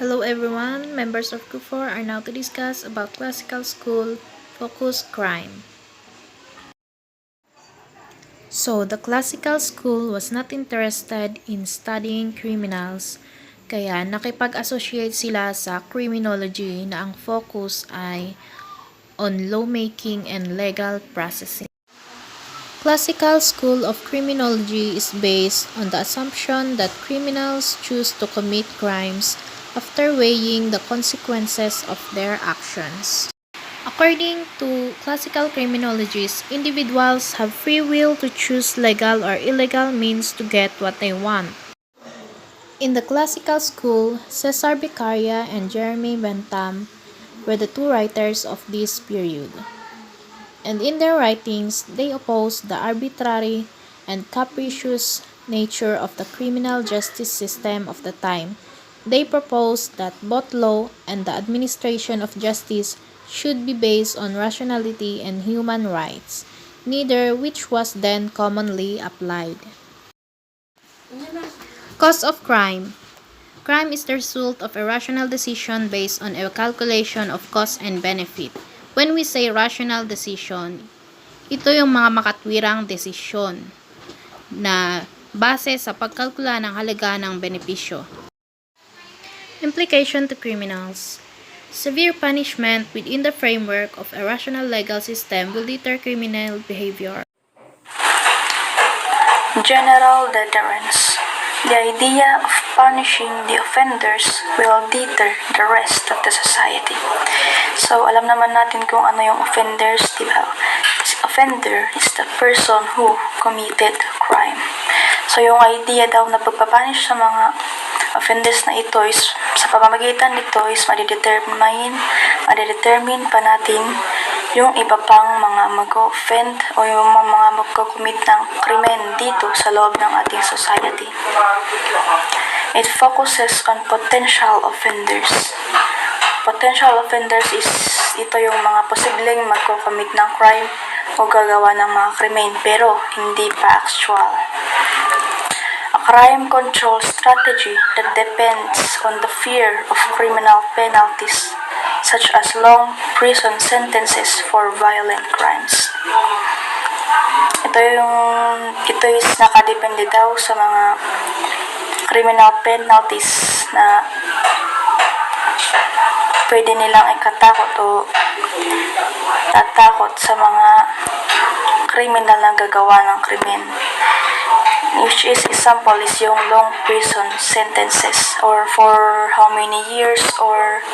Hello everyone, members of Group 4 are now to discuss about classical school focused crime. So, the classical school was not interested in studying criminals, kaya nakipag-associate sila sa criminology na ang focus ay on lawmaking and legal processing. Classical school of criminology is based on the assumption that criminals choose to commit crimes after weighing the consequences of their actions. According to classical criminologists, individuals have free will to choose legal or illegal means to get what they want. In the classical school, Cesar Beccaria and Jeremy Bentham were the two writers of this period. And in their writings, they opposed the arbitrary and capricious nature of the criminal justice system of the time. They proposed that both law and the administration of justice should be based on rationality and human rights, neither which was then commonly applied. Cause of crime. Crime is the result of a rational decision based on a calculation of cost and benefit. When we say rational decision, ito yung mga makatwirang desisyon na base sa pagkalkula ng halaga ng benepisyo. Implication to criminals. Severe punishment within the framework of a rational legal system will deter criminal behavior. General deterrence. The idea of punishing the offenders will deter the rest of the society. So, alam naman natin kung ano yung offenders, diba? Offender is the person who committed crime. So, yung idea daw na pagpapunish sa mga offenders na ito is, sa pamamagitan nito is madidetermine pa natin yung iba pang mga mag-offend o yung mga magko-commit ng krimen dito sa loob ng ating society. It focuses on potential offenders. Potential offenders is ito yung mga posibleng magko-commit ng crime o gagawa ng mga krimen pero hindi pa actual. A crime control strategy that depends on the fear of criminal penalties such as long prison sentences for violent crimes. Ito is nakadepende daw sa mga criminal penalties na pwede nilang ikatakot o tatakot sa mga criminal na gagawa ng krimen. Which is example is yung long prison sentences or for how many years or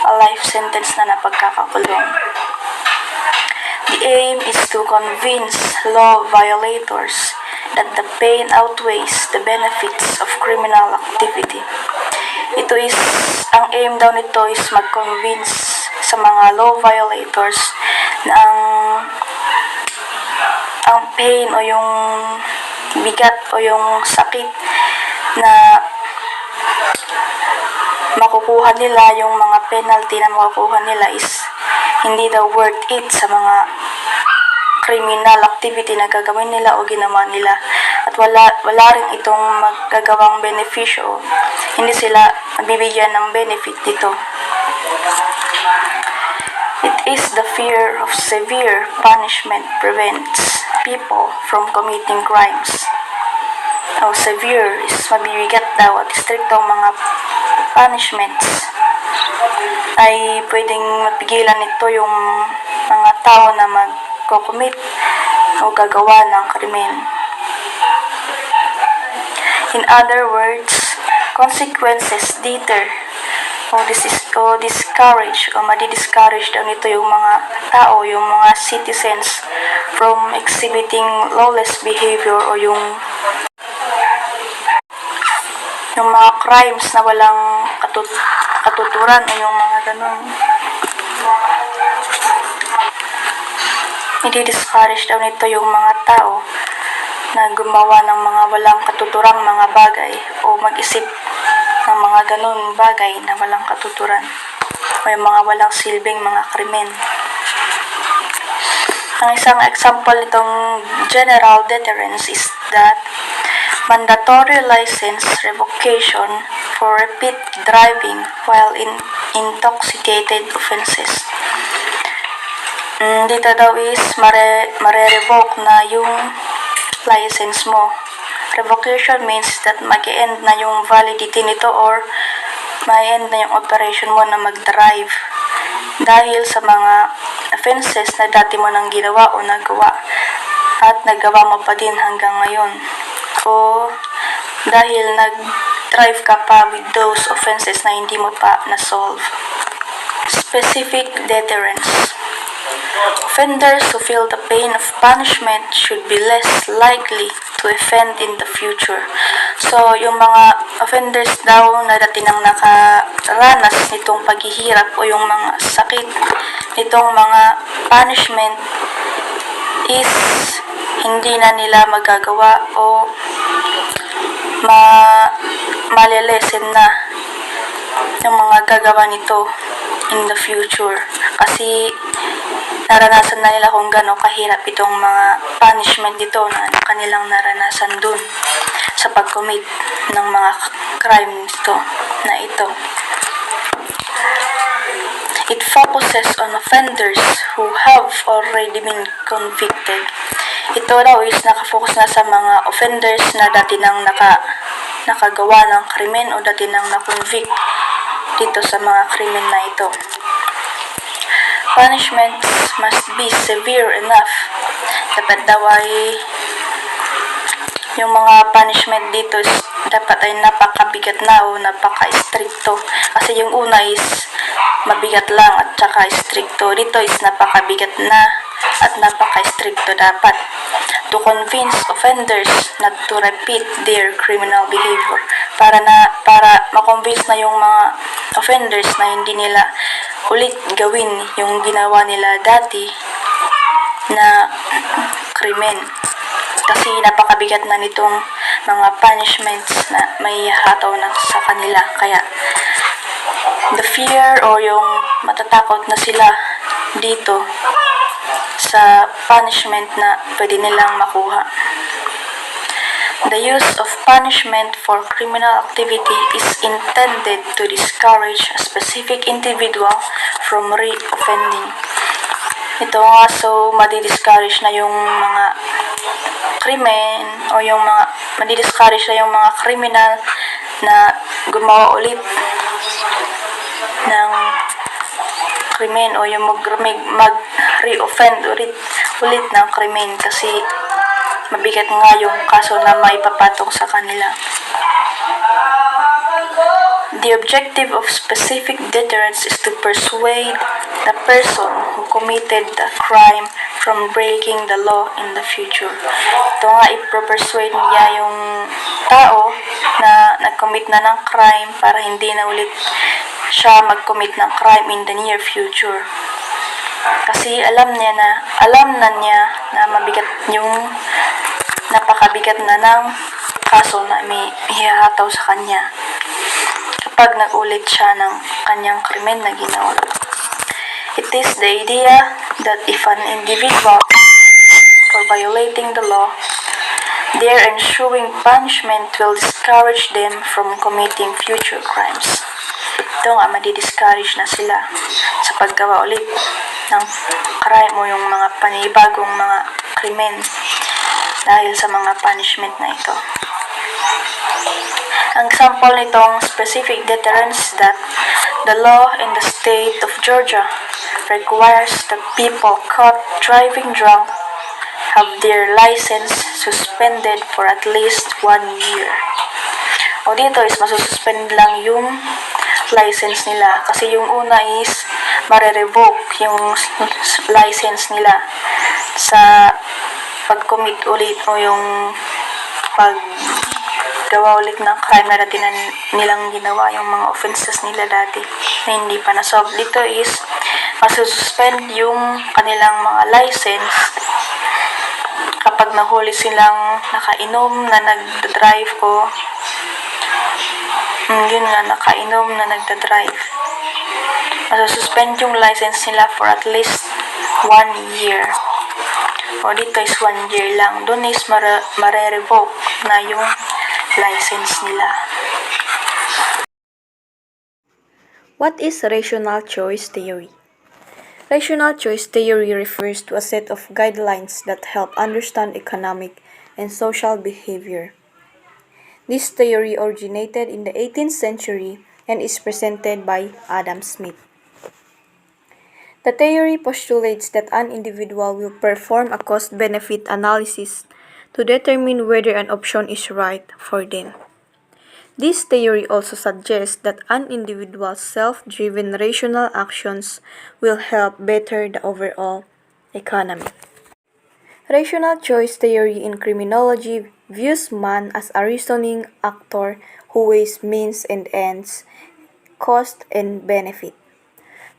a life sentence na napagkakakulong. The aim is to convince law violators that the pain outweighs the benefits of criminal activity. Ang aim daw nito is mag-convince sa mga law violators na ang pain o yung bigat o yung sakit na makukuha nila, yung mga penalty na makukuha nila is hindi daw worth it sa mga criminal activity na gagawin nila o ginawa nila at wala rin itong magagawang benepisyo, hindi sila mabibigyan ng benefit dito. It is the fear of severe punishment prevents people from committing crimes. O severe is mabibigat daw at striktong mga punishments ay pwedeng mapigilan nito yung mga tao na mag-commit o gagawa ng krimen. In other words, consequences deter o discourage o madi-discourage daw nito yung mga tao, yung mga citizens from exhibiting lawless behavior o yung mga crimes na walang katuturan o yung mga ganun. Madi-discourage daw nito yung mga tao na gumawa ng mga walang katuturang mga bagay o mag-isip ng mga ganun bagay na walang katuturan o yung mga walang silbing mga krimen. Ang isang example nitong general deterrence is that mandatory license revocation for repeat driving while intoxicated offenses. Dito daw is mare-revoke na yung license mo. Revocation means that mag-end na yung validity nito or may-end na yung operation mo na mag-drive dahil sa mga offenses na dati mo nang ginawa o nagawa at nagawa mo pa din hanggang ngayon, o dahil nag-drive ka pa with those offenses na hindi mo pa na-solve. Specific deterrence. Offenders who feel the pain of punishment should be less likely to offend in the future. So, yung mga offenders daw na dati nang nakaranas nitong paghihirap o yung mga sakit nitong mga punishment is hindi na nila magagawa o malilesen na yung mga gagawa nito in the future. Kasi naranasan na nila kung gaano kahirap itong mga punishment dito na kanilang naranasan dun sa pag-commit ng mga crime na ito. It focuses on offenders who have already been convicted. Ito daw is nakafocus na sa mga offenders na dati nang nakagawa ng krimen o dati nang na-convict dito sa mga krimen na ito. Punishments must be severe enough. Dapat daw ay yung mga punishment dito is dapat ay napakabigat na o napaka-stricto. Kasi yung una is mabigat lang at saka stricto. Dito is napakabigat na at napaka-stricto dapat to convince offenders not to repeat their criminal behavior. Para ma-convince na yung mga offenders na hindi nila ulit gawin yung ginawa nila dati na krimen. Kasi napakabigat na nitong mga punishments na may hataw na sa kanila. Kaya the fear o yung matatakot na sila dito sa punishment na pwede nilang makuha. The use of punishment for criminal activity is intended to discourage a specific individual from re-offending. Ito nga, so madi-discourage na yung mga krimen o yung mga madi-discourage na yung mga criminal na gumawa ulit ng krimen o yung mag-re-offend ulit ng krimen kasi mabigat nga yung kaso na maipapatong sa kanila. The objective of specific deterrence is to persuade the person who committed the crime from breaking the law in the future. Ito nga, ipo-persuade niya yung tao na nag-commit na ng crime para hindi na ulit siya mag-commit ng crime in the near future. Kasi alam na niya na mabigat yung napakabigat na ng kaso na may ihahataw sa kanya kapag nag-ulit siya ng kanyang krimen na ginawa. It is the idea that if an individual for violating the law, their ensuing punishment will discourage them from committing future crimes. Ito nga, madi-discourage na sila sa paggawa ulit ng crime o yung mga panibagong mga krimen dahil sa mga punishment na ito. Ang example nitong specific deterrence that the law in the state of Georgia requires that people caught driving drunk have their license suspended for at least 1 year. O dito is masususpend lang yung license nila kasi yung una is mare-revoke yung license nila sa pag-commit ulit o yung paggawa ulit ng crime na dati na nilang ginawa, yung mga offenses nila dati na hindi pa na-solve. Dito is masususpend yung kanilang mga license kapag nahuli silang nakainom na nagda-drive o nakainom na nagda-drive. Masususpend yung license nila for at least 1 year. O dito is 1 year lang. Doon is mare-revoke na yung license nila. What is rational choice theory? Rational choice theory refers to a set of guidelines that help understand economic and social behavior. This theory originated in the 18th century and is presented by Adam Smith. The theory postulates that an individual will perform a cost-benefit analysis to determine whether an option is right for them. This theory also suggests that an individual's self-driven rational actions will help better the overall economy. Rational choice theory in criminology views man as a reasoning actor who weighs means and ends, cost and benefit.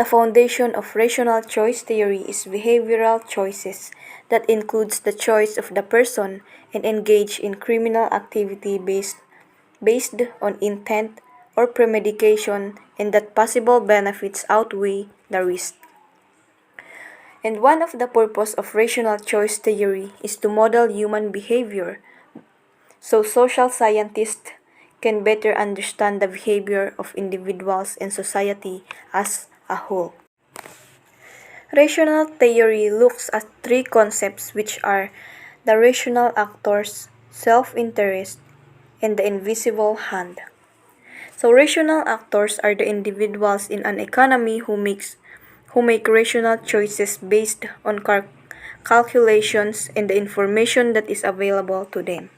The foundation of rational choice theory is behavioral choices that includes the choice of the person and engage in criminal activity based on intent or premeditation and that possible benefits outweigh the risk. And one of the purpose of rational choice theory is to model human behavior so social scientists can better understand the behavior of individuals and society as a whole. Rational theory looks at three concepts which are the rational actors, self-interest, and the invisible hand. So rational actors are the individuals in an economy who make rational choices based on calculations and the information that is available to them.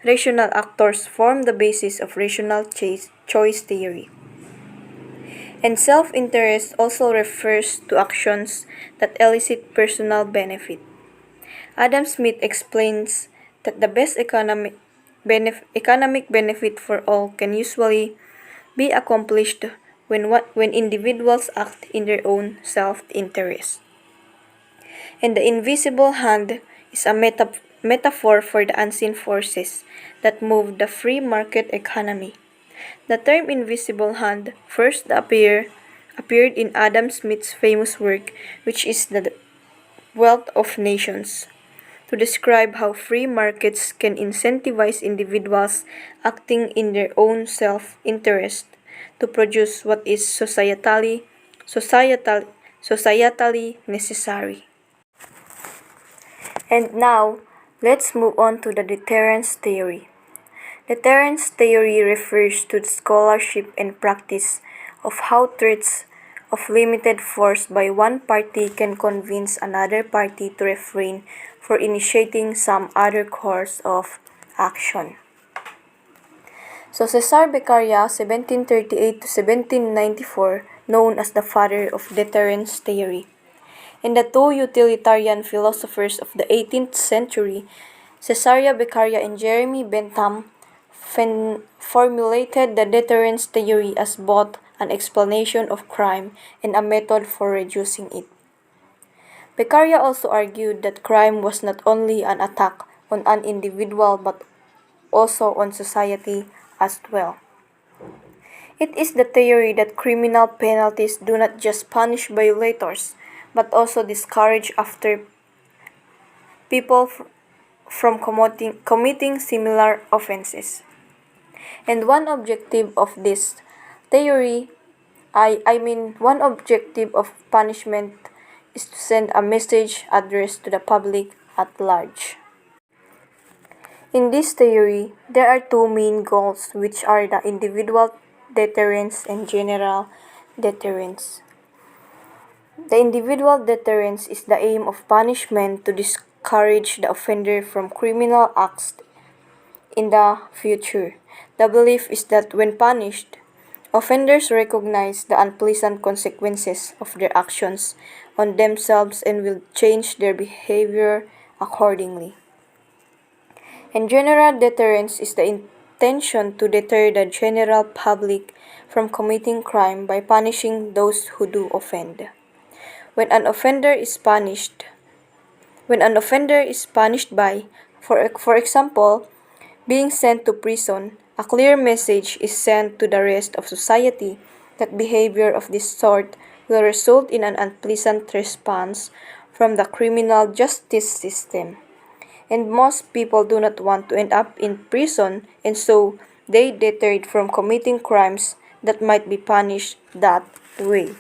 Rational actors form the basis of rational choice theory. And self-interest also refers to actions that elicit personal benefit. Adam Smith explains that the best economic benefit for all can usually be accomplished when individuals act in their own self-interest. And the invisible hand is a metaphor for the unseen forces that move the free market economy. The term invisible hand first appeared in Adam Smith's famous work, which is The Wealth of Nations, to describe how free markets can incentivize individuals acting in their own self-interest to produce what is societally necessary. And now, let's move on to the deterrence theory. Deterrence theory refers to the scholarship and practice of how threats of limited force by one party can convince another party to refrain from initiating some other course of action. So Cesar Beccaria, 1738 to 1794, known as the father of deterrence theory, and the two utilitarian philosophers of the 18th century, Cesare Beccaria and Jeremy Bentham, formulated the deterrence theory as both an explanation of crime and a method for reducing it. Beccaria also argued that crime was not only an attack on an individual but also on society as well. It is the theory that criminal penalties do not just punish violators but also discourage after people from committing similar offenses. And one objective of this theory, one objective of punishment is to send a message addressed to the public at large. In this theory, there are two main goals which are the individual deterrence and general deterrence. The individual deterrence is the aim of punishment to discourage the offender from criminal acts in the future. The belief is that when punished, offenders recognize the unpleasant consequences of their actions on themselves and will change their behavior accordingly. And general deterrence is the intention to deter the general public from committing crime by punishing those who do offend. When an offender is punished by, for example, being sent to prison, a clear message is sent to the rest of society that behavior of this sort will result in an unpleasant response from the criminal justice system. And most people do not want to end up in prison, and so they deterred from committing crimes that might be punished that way.